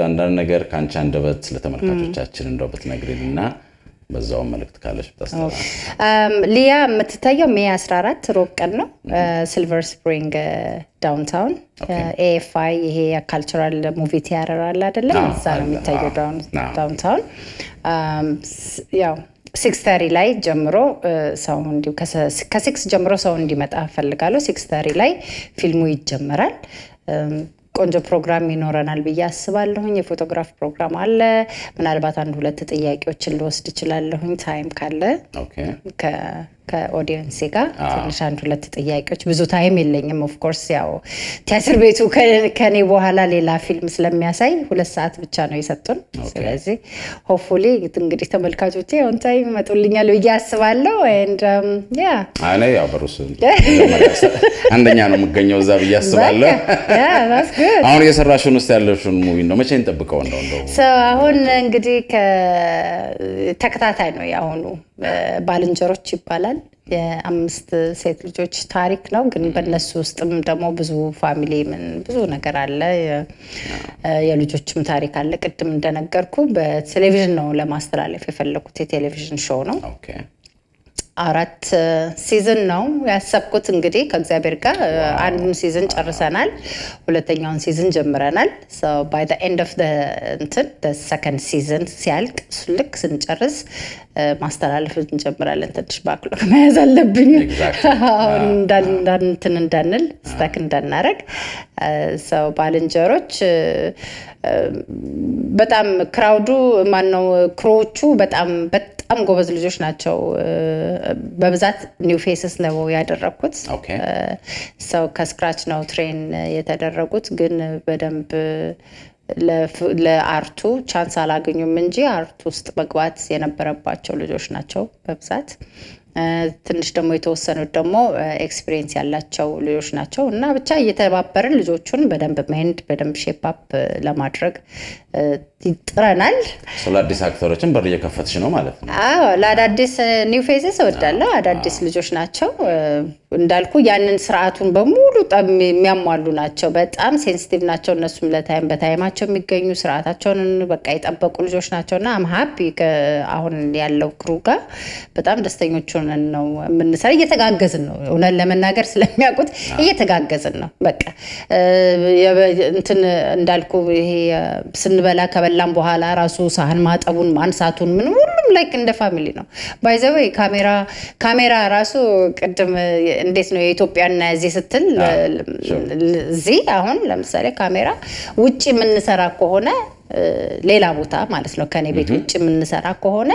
አንዳንድ ነገር ካንቺ አንደበት ለተመልካቾቻችን እንደው ብትነግሪንና በዛው መልእክት ካለሽ ብታስተላልፍ ሊያ የምትታየው ሜይ 14 ሮብ ቀን ነው ሲልቨር ስፕሪንግ ዳውንታውን ኤኤፍአይ ይሄ ካልቸራል ሙቪ ቲያትር አለ አይደለም እዛ ነው የሚታየው ዳውንታውን ያው 6:30 ላይ ጀምሮ ሰው እንዲው ከ6 ጀምሮ ሰው እንዲመጣ ፈልጋለሁ 6:30 ላይ ፊልሙ ይጀምራል ቆንጆ ፕሮግራም ይኖረናል ብዬ አስባለሁኝ የፎቶግራፍ ፕሮግራም አለ ምናልባት አንድ ሁለት ጥያቄዎችን ልወስድ ይችላልሁኝ ታይም ካለ ኦኬ ከኦዲየንስ ጋር ትንሽ አንድ ሁለት ጥያቄዎች ብዙ ታይም የለኝም ኦፍ ኮርስ ያው ቲያትር ቤቱ ከኔ በኋላ ሌላ ፊልም ስለሚያሳይ 2 ሰዓት ብቻ ነው የሰጡን ስለዚህ ሆፕፉሊ እንግዲህ ተመልካቾቼ ኦን ታይም መጥልኛል ብዬ አስባለሁ and yeah አኔ ያው በሩስ አንደኛ ነው የምገኘው እዛ ብዬ አስባለሁ yeah that's good አሁን የሰራሽውን ውስጥ ያለሽውን ሙቪ ነው መቼ እንጠብቀው ነው so አሁን እንግዲህ ተከታታይ ነው ያሁኑ ባልንጀሮች ይባላል የአምስት ሴት ልጆች ታሪክ ነው ግን በእነሱ ውስጥም ደግሞ ብዙ ፋሚሊ ምን ብዙ ነገር አለ የልጆችም ታሪክ አለ ቅድም እንደነገርኩ በቴሌቪዥን ነው ለማስተላለፍ የፈለኩት የቴሌቪዥን ሾው ነው ኦኬ 4 ሲዝን ነው ያሰብኩት እንግዲህ ከእግዚአብሔር ጋር አንዱን ሲዝን ጨርሰናል ሁለተኛውን ሲዝን ጀምረናል so by the end of the second season ሲያልቅ ልክ ስንጨርስ ማስተላለፍ እንጀምራለን ትንሽ ባክሎግ መያዝ አለብኝ እንዳንል ስታክ እንዳናረግ so ባልንጀሮች በጣም ክራውዱ ማነው ክሮቹ በጣም ጎበዝ ልጆች ናቸው በብዛት ኒው ፌስስ ነው ያደረኩት so ከስክራች ነው ትሬን የተደረጉት ግን በደንብ ለአርቱ ቻንስ አላገኙም እንጂ አርቱ ውስጥ መግባት የነበረባቸው ልጆች ናቸው በብዛት ትንሽ ደግሞ የተወሰኑት ደግሞ ኤክስፒሪየንስ ያላቸው ልጆች ናቸው እና ብቻ እየተባበረን ልጆቹን በደንብ ሜንድ በደንብ ሼፕ አፕ ለማድረግ ይጥረናል ስለ አዲስ አክተሮችን በር እየከፈትሽ ነው ማለት ነው አዎ ለአዳዲስ ኒው ፌስስ ወዳለው አዳዲስ ልጆች ናቸው እንዳልኩ ያንን ስርዓቱን በሙሉ የሚያሟሉ ናቸው በጣም ሴንሲቲቭ ናቸው እነሱም ለታይም በታይማቸው የሚገኙ ስርዓታቸውን በቃ የጠበቁ ልጆች ናቸውና አም ሃፒ አሁን ያለው ክሩ ጋር በጣም ደስተኞች ሆነን ነው የምንሰራ እየተጋገዝን ነው እውነት ለመናገር ስለሚያውቁት እየተጋገዝን ነው በቃ እንትን እንዳልኩ ይሄ ስንበላ ከበላም በኋላ ራሱ ሳህን ማጠቡን ማንሳቱን ምን ሁሉም ላይክ እንደ ፋሚሊ ነው ባይ ዘ ዌይ ካሜራ ራሱ ቅድም እንዴት ነው የኢትዮጵያና እዚህ ስትል እዚህ አሁን ለምሳሌ ካሜራ ውጪ ምን ሰራ ከሆነ ሌላ ቦታ ማለት ነው ከኔ ቤት ውጪ ምን ሰራ ከሆነ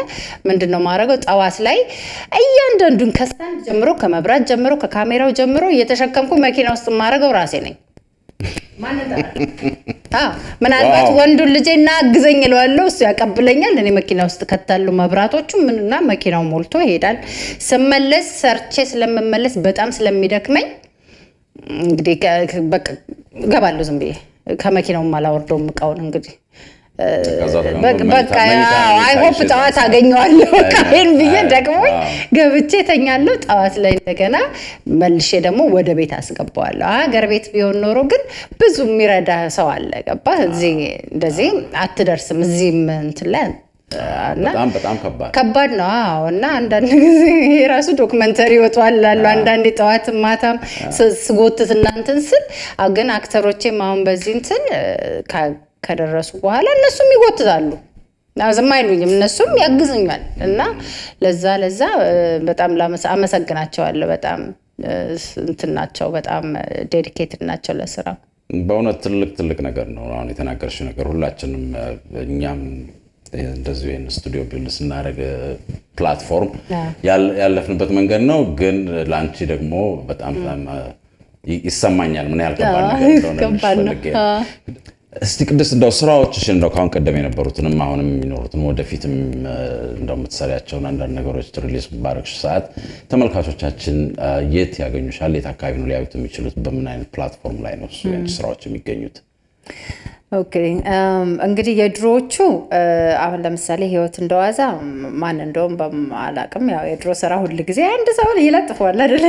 ምንድነው ማረገው ጣዋት ላይ እያንዳንዱን ከስታንድ ጀምሮ ከመብራት ጀምሮ ከካሜራው ጀምሮ እየተሸከምኩ መኪና ውስጥ ማረገው ራሴ ነኝ ምናልባት ወንዱ ልጄና አግዘኝ ይለዋለሁ እሱ ያቀብለኛል እኔ መኪና ውስጥ ከታለው መብራቶቹ ምንና መኪናው ሞልቶ ይሄዳል ስመለስ ሰርቼ ስለምመለስ በጣም ስለሚደክመኝ እንግዲህ በቃ ገባለሁ ዝም ብዬ ከመኪናው ማላወርደው ምቃውን እንግዲህ በቃ አይ ሆፕ ጣዋት አገኘዋለሁ ካይን ብዬ ደግሞ ገብቼ ተኛለሁ ጣዋት ላይ እንደገና መልሼ ደግሞ ወደ ቤት አስገባዋለሁ ሀገር ቤት ቢሆን ኖሮ ግን ብዙ የሚረዳ ሰው አለ ገባ እዚህ እንደዚህ አትደርስም እዚህም እንትን ላይ በጣም ከባድ ነው እና አንዳንድ ጊዜ የራሱ ዶክመንተሪ ወጥቷል አንዳንዴ ጣዋት ማታም ስጎትት እናንተን ስል ግን አክተሮቼም አሁን በዚህ እንትን ከደረሱ በኋላ እነሱም ይጎትታሉ አዘም አይሉኝም እነሱም ያግዙኛል እና ለዛ በጣም አመሰግናቸዋለሁ በጣም እንትን ናቸው በጣም ዴዲኬትድ ናቸው ለስራ በእውነት ትልቅ ነገር ነው አሁን የተናገርሽው ነገር ሁላችንም እኛም እንደዚህ አይነት ስቱዲዮ ቢልድ ስናደርግ ፕላትፎርም ያለፍንበት መንገድ ነው ግን ላንቺ ደግሞ በጣም ይሰማኛል ምን ያህል ከባድ ነገር ነው እስቲ ቅድስት እንደው ስራዎችሽ እንደው ካሁን ቀደም የነበሩትንም አሁንም የሚኖሩትን ወደፊትም እንደው የምትሰሪያቸው አንዳንድ ነገሮች ሪሊዝ ባረክሽ ሰዓት ተመልካቾቻችን የት ያገኙሻል የት አካባቢ ነው ሊያዩት የሚችሉት በምን አይነት ፕላትፎርም ላይ ነው ስራዎች የሚገኙት ኦኬ እንግዲህ የድሮዎቹ አሁን ለምሳሌ ህይወት እንደዋዛ ማን እንደውም በማላቅም ያው የድሮ ስራ ሁሉ ጊዜ አንድ ሰው ይለጥፋል አይደል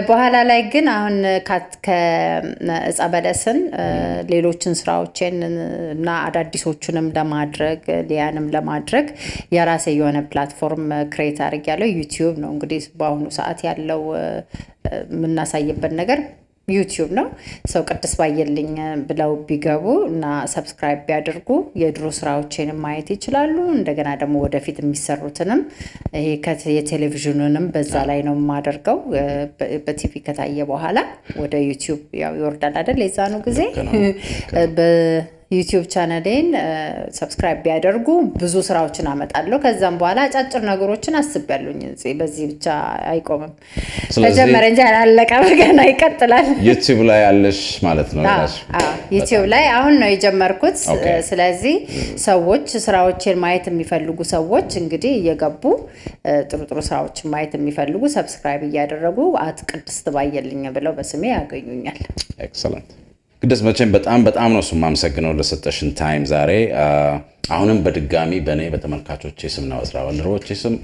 በኋላ ላይ ግን አሁን ከጸበለስን ሌሎችን ስራዎችን እና አዳዲሶቹንም ለማድረግ ሊያንም ለማድረግ የራሴ የሆነ ፕላትፎርም ክሬት አድርጌያለሁ ዩቲዩብ ነው እንግዲህ በአሁኑ ሰዓት ያለው ምናሳይበት ነገር ዩቲዩብ ነው ሰው ቅድስ ባየልኝ ብለው ቢገቡ እና ሰብስክራይብ ቢያደርጉ የድሮ ስራዎችን ማየት ይችላሉ እንደገና ደግሞ ወደፊት የሚሰሩትንም ይሄ የቴሌቪዥኑንም በዛ ላይ ነው ማደርገው በቲቪ ከታየ በኋላ ወደ ዩቲዩብ ያው ይወርዳል አይደል የዛኑ ጊዜ ዩቲዩብ ቻናሌን ሰብስክራይብ ቢያደርጉ ብዙ ስራዎችን አመጣለሁ ከዛም በኋላ አጫጭር ነገሮችን አስቤያለሁኝ በዚህ ብቻ አይቆምም ተጀመረ እንጂ አላለቀም ገና ይቀጥላል ዩቲዩብ ላይ ያለሽ ማለት ነው ዩቲዩብ ላይ አሁን ነው የጀመርኩት ስለዚህ ሰዎች ስራዎችን ማየት የሚፈልጉ ሰዎች እንግዲህ እየገቡ ጥሩ ስራዎችን ማየት የሚፈልጉ ሰብስክራይብ እያደረጉ ቅድስት ባየልኝ ብለው በስሜ ያገኙኛል ኤክሰለንት ቅድስት መቼም በጣም ነው ማመሰግነው ለሰጠሽን ታይም ዛሬ አሁንም በድጋሚ በኔ በተመልካቾቼ ስም ነው አስራባልሮቼ ስም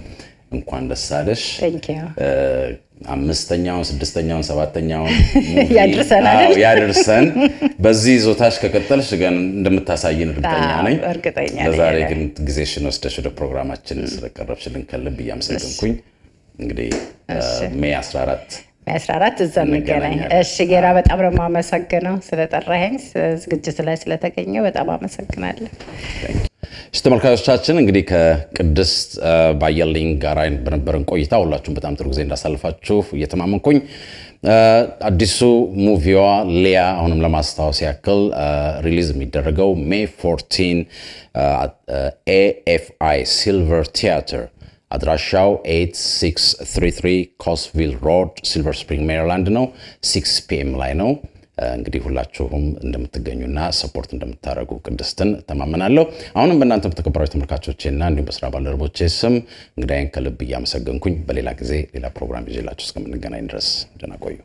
እንኳን ደስ አለሽ Thank you አምስተኛው ስድስተኛው ሰባተኛው ያድርሰን በዚህ ዞታሽ ከቀጠልሽ ገን እንደምታሳይን እርግጠኛ ነኝ ለዛሬ ግን ጊዜሽን ወስደሽ ወደ ፕሮግራማችን ስለቀረብሽልን ከልብ ያመሰግንኩኝ እንግዲህ ሜይ 14 ዘመገናኝ እሺ ጌራ በጣም ነው ማመሰግነው ስለጠራኸኝ ዝግጅት ላይ ስለተገኘው በጣም አመሰግናለሁ ተመልካቾቻችን እንግዲህ ከቅድስት ባየልኝ ጋር በነበረን ቆይታ ሁላችሁም በጣም ጥሩ ጊዜ እንዳሳልፋችሁ እየተማመንኩኝ አዲሱ ሙቪዋ ሊያ አሁንም ለማስታወስ ያክል ሪሊዝ የሚደረገው ሜይ 14 AFI Silver Theater አድራሻው 8633 Cosville Road Silver Spring Maryland ነው 6 PM ላይ ነው እንግዲህ ሁላችሁም እንደምትገኙና ሰፖርት እንደምታረጉ ቅድስትን ተማመናለሁ አሁንም በእናንተ ተከበራችሁ ተመልካቾቼና እንዲሁም በስራ ባልደረቦቼ ስም እንግዲህ ከልብ ያመሰግንኩኝ በሌላ ጊዜ ሌላ ፕሮግራም ይዤላችሁ እስከምንገናኝ ድረስ ደህና ቆዩ